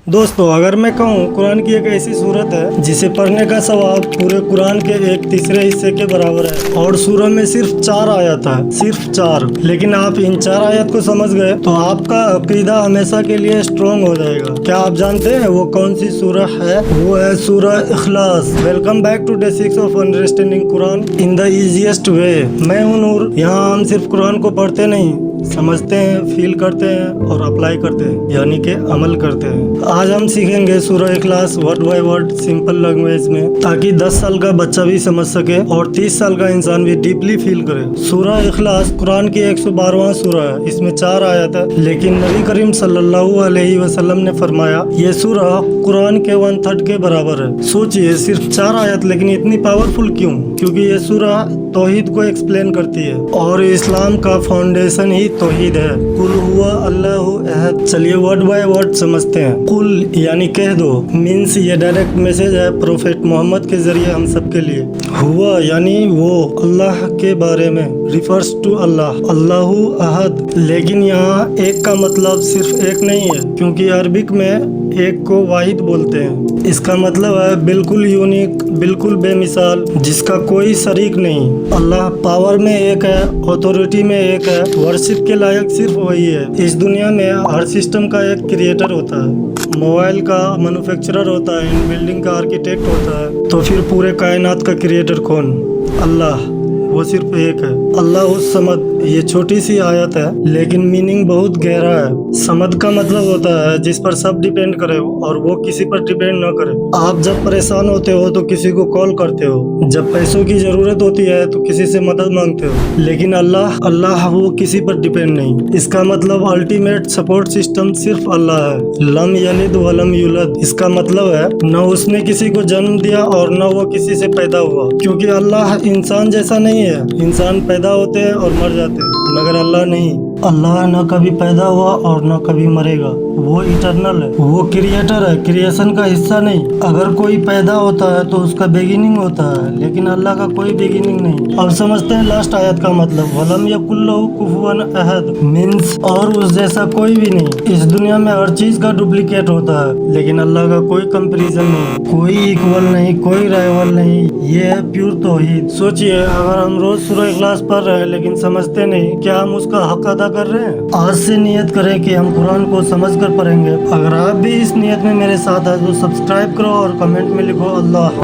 दोस्तों, अगर मैं कहूँ कुरान की एक ऐसी सूरत है जिसे पढ़ने का सवाब पूरे कुरान के एक तीसरे हिस्से के बराबर है और सूरह में सिर्फ 4 आयत है, सिर्फ 4। लेकिन आप इन 4 आयत को समझ गए तो आपका अकीदा हमेशा के लिए स्ट्रॉन्ग हो जाएगा। क्या आप जानते हैं वो कौन सी सूरह है? वो है सूरह Ikhlas. Welcome back to day 6 of understanding Quran in the easiest way. मैं हूं नूर। यहाँ हम सिर्फ कुरान को पढ़ते नहीं, समझते हैं, फील करते हैं और अप्लाई करते हैं, यानी कि अमल करते हैं। आज हम सीखेंगे सूरह Ikhlas word by word simple language में, ताकि 10 साल का बच्चा भी समझ सके और 30 साल का इंसान भी डीपली फील करे। सूरह इखलास कुरान की 112वां सूरह है। इसमें 4 आयत है, लेकिन नबी करीम सल्लल्लाहु अलैहि वसल्लम ने फरमाया ये सूरह कुरान के 1/3 के बराबर है। सोचिए, सिर्फ 4 आयत, लेकिन इतनी पावरफुल क्यों? क्योंकि ये सूरह तौहीद को एक्सप्लेन करती है और इस्लाम का फाउंडेशन ही तौहीद है। कुल हुआ अल्लाहु अहद। चलिए वर्ड बाय वर्ड समझते हैं। कुल यानी कह दो, मीन्स ये डायरेक्ट मैसेज है प्रोफेट मोहम्मद के जरिए हम सब के लिए। हुआ यानी वो, अल्लाह के बारे में, रिफर्स टू अल्लाह। अल्लाहु अहद, लेकिन यहाँ एक का मतलब सिर्फ एक नहीं है, क्योंकि अरबिक में एक को वाहिद बोलते हैं। इसका मतलब है बिल्कुल यूनिक, बिल्कुल बेमिसाल, जिसका कोई शरीक नहीं। अल्लाह पावर में एक है, अथॉरिटी में एक है, वर्शिप के लायक सिर्फ वही है। इस दुनिया में हर सिस्टम का एक क्रिएटर होता है, मोबाइल का मैन्युफैक्चरर होता है, इन बिल्डिंग का आर्किटेक्ट होता है, तो फिर पूरे कायनात का क्रिएटर कौन? अल्लाह, वो सिर्फ एक है। अल्लाह समद, ये छोटी सी आयत है लेकिन मीनिंग बहुत गहरा है। समद का मतलब होता है जिस पर सब डिपेंड करे और वो किसी पर डिपेंड न करे। आप जब परेशान होते हो तो किसी को कॉल करते हो, जब पैसों की जरूरत होती है तो किसी से मदद मांगते हो, लेकिन अल्लाह वो किसी पर डिपेंड नहीं। इसका मतलब अल्टीमेट सपोर्ट सिस्टम सिर्फ अल्लाह है। लम यलिद वलम यूलद, इसका मतलब है न उसने किसी को जन्म दिया और न वो किसी से पैदा हुआ, क्योंकि अल्लाह इंसान जैसा नहीं है। इंसान पैदा होते हैं और मर जाते हैं, मगर अल्लाह नहीं। अल्लाह न कभी पैदा हुआ और न कभी मरेगा। वो इटरनल है, वो क्रिएटर है, क्रिएशन का हिस्सा नहीं। अगर कोई पैदा होता है तो उसका बिगिनिंग होता है, लेकिन अल्लाह का कोई बिगिनिंग नहीं। अब समझते हैं लास्ट आयत का मतलब। वलम यकुल लहू कुफुवन अहद, मीन्स और उस जैसा कोई भी नहीं। इस दुनिया में हर चीज का डुप्लीकेट होता है, लेकिन अल्लाह का कोई कंपेरिजन नहीं, कोई इक्वल नहीं, कोई राइवल नहीं। ये है प्योर तौहीद। सोचिए, अगर हम रोज सूरह इखलास पढ़ रहे हैं लेकिन समझते नहीं, क्या हम उसका हक अदा कर रहे हैं? आज से नियत करें कि हम कुरान को समझ कर पढ़ेंगे। अगर आप भी इस नियत में मेरे साथ हैं तो सब्सक्राइब करो और कमेंट में लिखो अल्लाह।